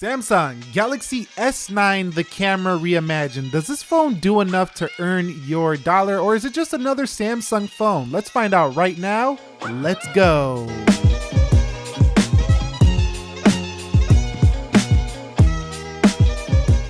Samsung Galaxy S9, the camera reimagined. Does this phone do enough to earn your dollar, or is it just another Samsung phone? Let's find out right now. Let's go.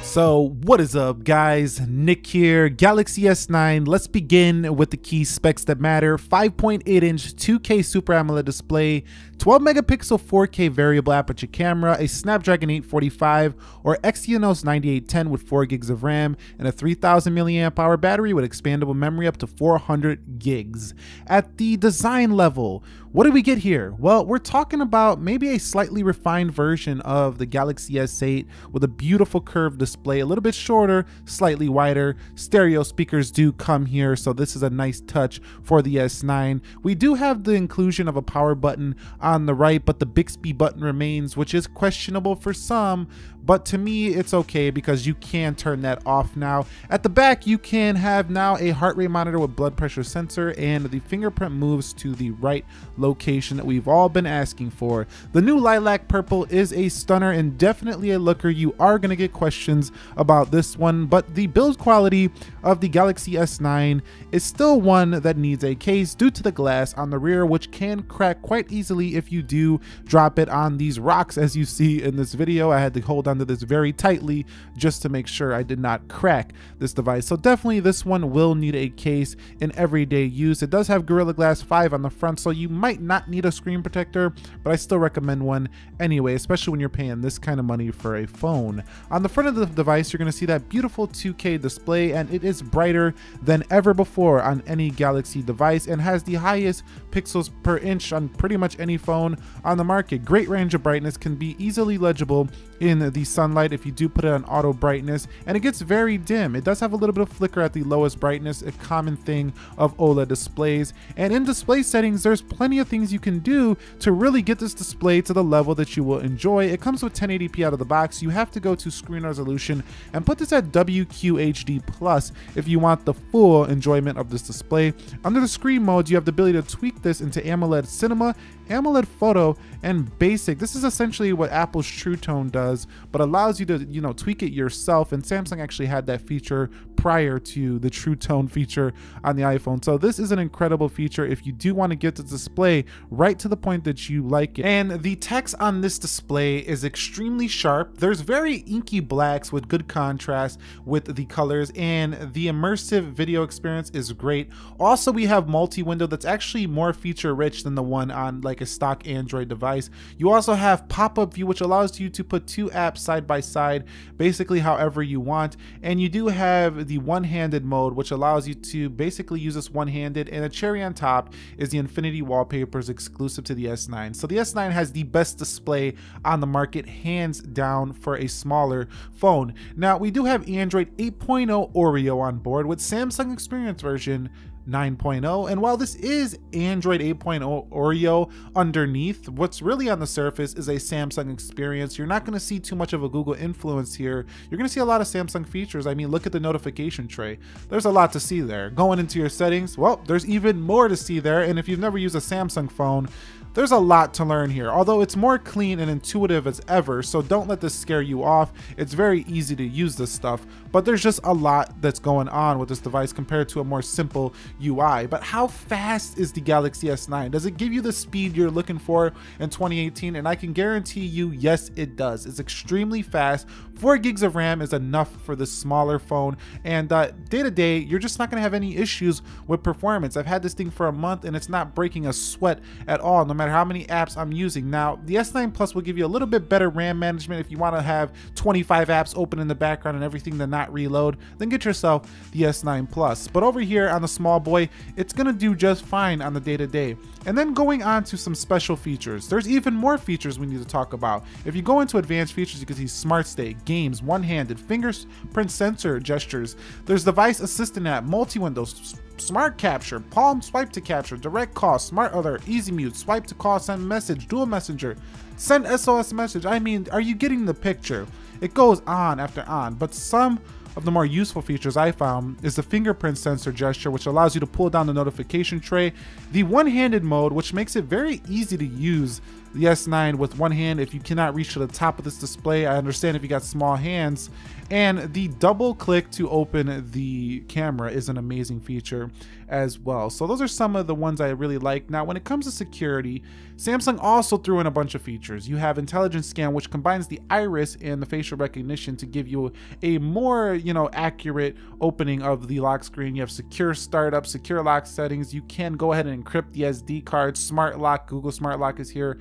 So what is up, guys? Nick here, Galaxy S9. Let's begin with the key specs that matter. 5.8-inch 2K Super AMOLED display, 12 megapixel 4K variable aperture camera, a Snapdragon 845 or Exynos 9810 with 4 gigs of RAM, and a 3000 milliamp hour battery with expandable memory up to 400 gigs. At the design level, what do we get here? Well, we're talking about maybe a slightly refined version of the Galaxy S8 with a beautiful curved display, a little bit shorter, slightly wider. Stereo speakers do come here, so this is a nice touch for the S9. We do have the inclusion of a power button on the right, but the Bixby button remains, which is questionable for some, but to me it's okay because you can turn that off now. At the back, you can have now a heart rate monitor with blood pressure sensor, and the fingerprint moves to the right location that we've all been asking for. The new lilac purple is a stunner and definitely a looker. You are going to get questions about this one, but the build quality of the Galaxy S9 is still one that needs a case due to the glass on the rear, which can crack quite easily if you do drop it on these rocks. As you see in this video, I had to hold onto this very tightly just to make sure I did not crack this device. So definitely this one will need a case in everyday use. It does have Gorilla Glass 5 on the front, so you might not need a screen protector, but I still recommend one anyway, especially when you're paying this kind of money for a phone. On the front of the device, you're going to see that beautiful 2K display, and it is brighter than ever before on any Galaxy device and has the highest pixels per inch on pretty much any phone on the market. Great range of brightness, can be easily legible in the sunlight if you do put it on auto brightness, and it gets very dim. It does have a little bit of flicker at the lowest brightness, a common thing of OLED displays. And in display settings, there's plenty of things you can do to really get this display to the level that you will enjoy. It comes with 1080p out of the box. You have to go to screen resolution and put this at WQHD plus if you want the full enjoyment of this display. Under the screen modes, you have the ability to tweak this into AMOLED Cinema, AMOLED Photo, and Basic. This is essentially what Apple's True Tone does, but allows you to, tweak it yourself. And Samsung actually had that feature prior to the True Tone feature on the iPhone. So this is an incredible feature if you do want to get the display right to the point that you like it. And the text on this display is extremely sharp. There's very inky blacks with good contrast with the colors, and the immersive video experience is great. Also, we have multi-window that's actually more feature rich than the one on like a stock Android device. You also have pop-up view, which allows you to put two apps side by side, basically however you want. And you do have the one-handed mode, which allows you to basically use this one-handed, and a cherry on top is the Infinity wallpapers exclusive to the S9. So the S9 has the best display on the market, hands down, for a smaller phone. Now, we do have Android 8.0 Oreo on board with Samsung Experience version 9.0, and while this is Android 8.0 Oreo underneath, what's really on the surface is a Samsung experience. You're not going to see too much of a Google influence here. You're going to see a lot of Samsung features. I mean, look at the notification tray. There's a lot to see there. Going into your settings, well, there's even more to see there, and if you've never used a Samsung phone, there's a lot to learn here, although it's more clean and intuitive as ever, so don't let this scare you off. It's very easy to use this stuff, but there's just a lot that's going on with this device compared to a more simple UI. But how fast is the Galaxy S9? Does it give you the speed you're looking for in 2018? And I can guarantee you, yes, it does. It's extremely fast. 4 gigs of RAM is enough for this smaller phone, and day to day, you're just not gonna have any issues with performance. I've had this thing for a month and it's not breaking a sweat at all, no matter how many apps I'm using. Now, the S9 Plus will give you a little bit better RAM management. If you want to have 25 apps open in the background and everything to not reload, then get yourself the S9 Plus. But over here on the small boy, it's gonna do just fine on the day-to-day. And then going on to some special features, there's even more features we need to talk about. If you go into advanced features, you can see Smart State, games, one-handed, fingerprint sensor gestures. There's device assistant app, multi-windows, smart capture, palm swipe to capture, direct call, smart alert, easy mute, swipe to call, send message, dual messenger, send SOS message. I mean, are you getting the picture? It goes on after on, but some of the more useful features I found is the fingerprint sensor gesture, which allows you to pull down the notification tray, the one-handed mode, which makes it very easy to use the S9 with one hand if you cannot reach to the top of this display. I understand if you got small hands. And the double click to open the camera is an amazing feature as well. So those are some of the ones I really like. Now, when it comes to security, Samsung also threw in a bunch of features. You have intelligence scan, which combines the iris and the facial recognition to give you a more, accurate opening of the lock screen. You have secure startup, secure lock settings. You can go ahead and encrypt the SD card. Smart lock, Google Smart Lock is here.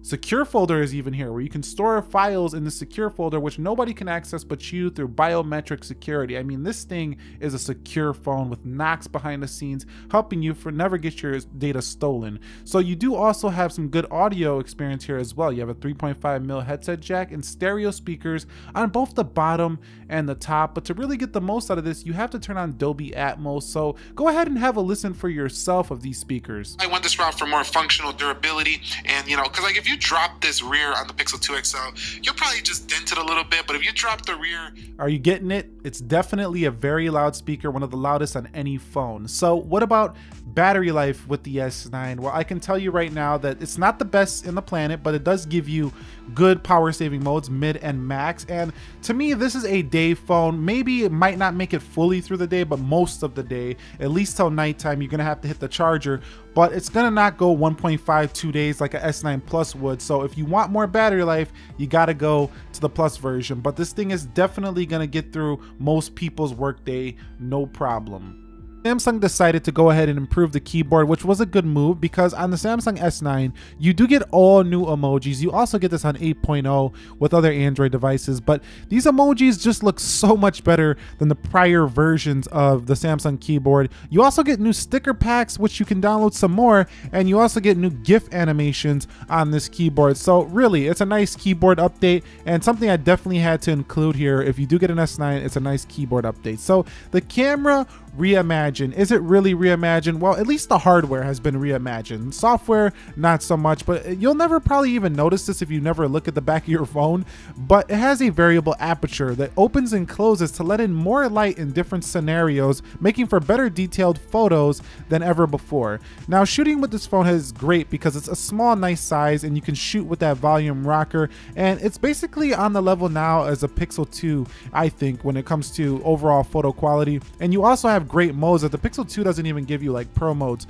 Secure folder is even here, where you can store files in the secure folder, which nobody can access but you through biometric security. I mean, this thing is a secure phone with Knox behind the scenes, helping you never get your data stolen. So you do also have some good audio experience here as well. You have a 3.5mm headset jack and stereo speakers on both the bottom and the top. But to really get the most out of this, you have to turn on Dolby Atmos. So go ahead and have a listen for yourself of these speakers. I went this route for more functional durability, and because like if you drop this rear on the Pixel 2 XL, you'll probably just dent it a little bit, but if you drop the rear... Are you getting it? It's definitely a very loud speaker, one of the loudest on any phone. So what about battery life with the S9? Well, I can tell you right now that it's not the best in the planet, but it does give you good power saving modes, mid and max. And to me, this is a day phone. Maybe it might not make it fully through the day, but most of the day, at least till nighttime, you're gonna have to hit the charger, but it's gonna not go 1.5, 2 days like a S9 Plus would. So if you want more battery life, you gotta go to the Plus version. But this thing is definitely gonna get through most people's workday, no problem. Samsung decided to go ahead and improve the keyboard, which was a good move because on the Samsung S9, you do get all new emojis. You also get this on 8.0 with other Android devices, but these emojis just look so much better than the prior versions of the Samsung keyboard. You also get new sticker packs, which you can download some more, and you also get new GIF animations on this keyboard. So really, it's a nice keyboard update and something I definitely had to include here. If you do get an S9, it's a nice keyboard update. So the camera reimagined. Is it really reimagined? Well, at least the hardware has been reimagined. Software, not so much, but you'll never probably even notice this if you never look at the back of your phone, but it has a variable aperture that opens and closes to let in more light in different scenarios, making for better detailed photos than ever before. Now, shooting with this phone is great because it's a small, nice size and you can shoot with that volume rocker, and it's basically on the level now as a Pixel 2, I think, when it comes to overall photo quality. And you also have great modes that the Pixel 2 doesn't even give you, like pro modes,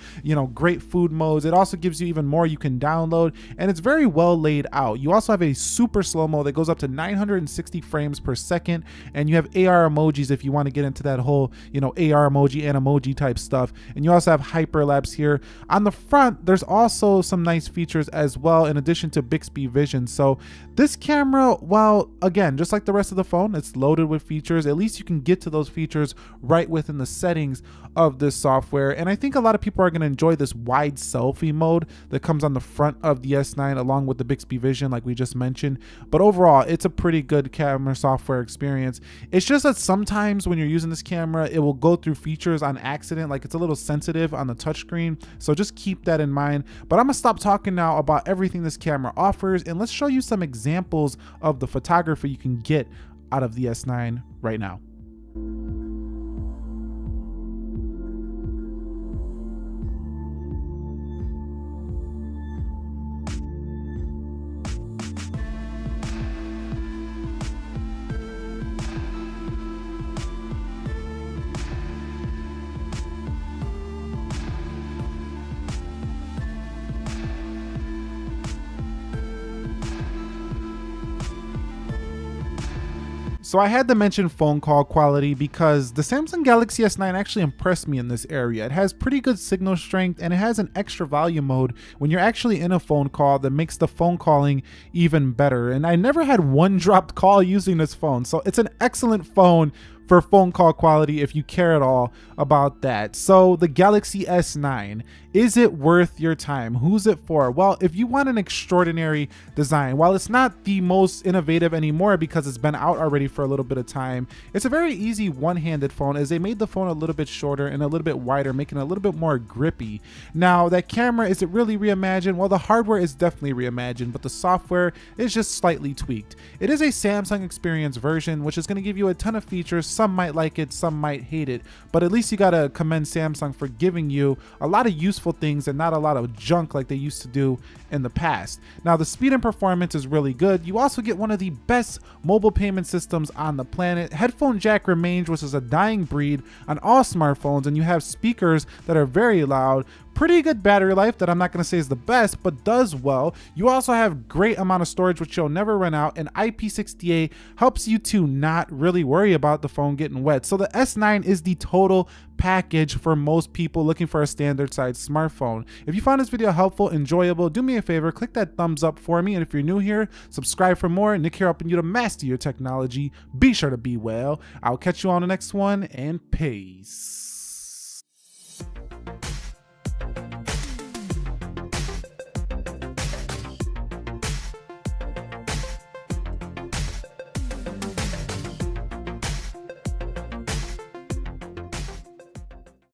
great food modes. It also gives you even more you can download, and it's very well laid out. You also have a super slow mo that goes up to 960 frames per second, and you have AR emojis if you want to get into that whole, AR emoji and emoji type stuff. And you also have hyperlapse here. On the front, there's also some nice features as well, in addition to Bixby Vision. So this camera, well, again, just like the rest of the phone, it's loaded with features. At least you can get to those features right within the settings of this software. And I think a lot of people are going to enjoy this wide selfie mode that comes on the front of the S9 along with the Bixby Vision, like we just mentioned. But overall, it's a pretty good camera software experience. It's just that sometimes when you're using this camera, it will go through features on accident, like it's a little sensitive on the touchscreen. So just keep that in mind. But I'm gonna stop talking now about everything this camera offers, and let's show you some examples of the photography you can get out of the S9 right now. So I had to mention phone call quality because the Samsung Galaxy S9 actually impressed me in this area. It has pretty good signal strength and it has an extra volume mode when you're actually in a phone call that makes the phone calling even better. And I never had one dropped call using this phone. So it's an excellent phone for phone call quality if you care at all about that. So the Galaxy S9, is it worth your time? Who's it for? Well, if you want an extraordinary design, while it's not the most innovative anymore because it's been out already for a little bit of time, it's a very easy one-handed phone as they made the phone a little bit shorter and a little bit wider, making it a little bit more grippy. Now, that camera, is it really reimagined? Well, the hardware is definitely reimagined, but the software is just slightly tweaked. It is a Samsung Experience version, which is going to give you a ton of features Some might like it, some might hate it, but at least you gotta commend Samsung for giving you a lot of useful things and not a lot of junk like they used to do in the past. Now, the speed and performance is really good. You also get one of the best mobile payment systems on the planet. Headphone jack remains, which is a dying breed on all smartphones, and you have speakers that are very loud. Pretty good battery life that I'm not going to say is the best, but does well. You also have great amount of storage, which you'll never run out, and IP68 helps you to not really worry about the phone getting wet. So the S9 is the total package for most people looking for a standard size smartphone. If you found this video helpful, enjoyable, do me a favor, click that thumbs up for me, and if you're new here, subscribe for more. Nick here helping you to master your technology. Be sure to be well. I'll catch you on the next one, and peace.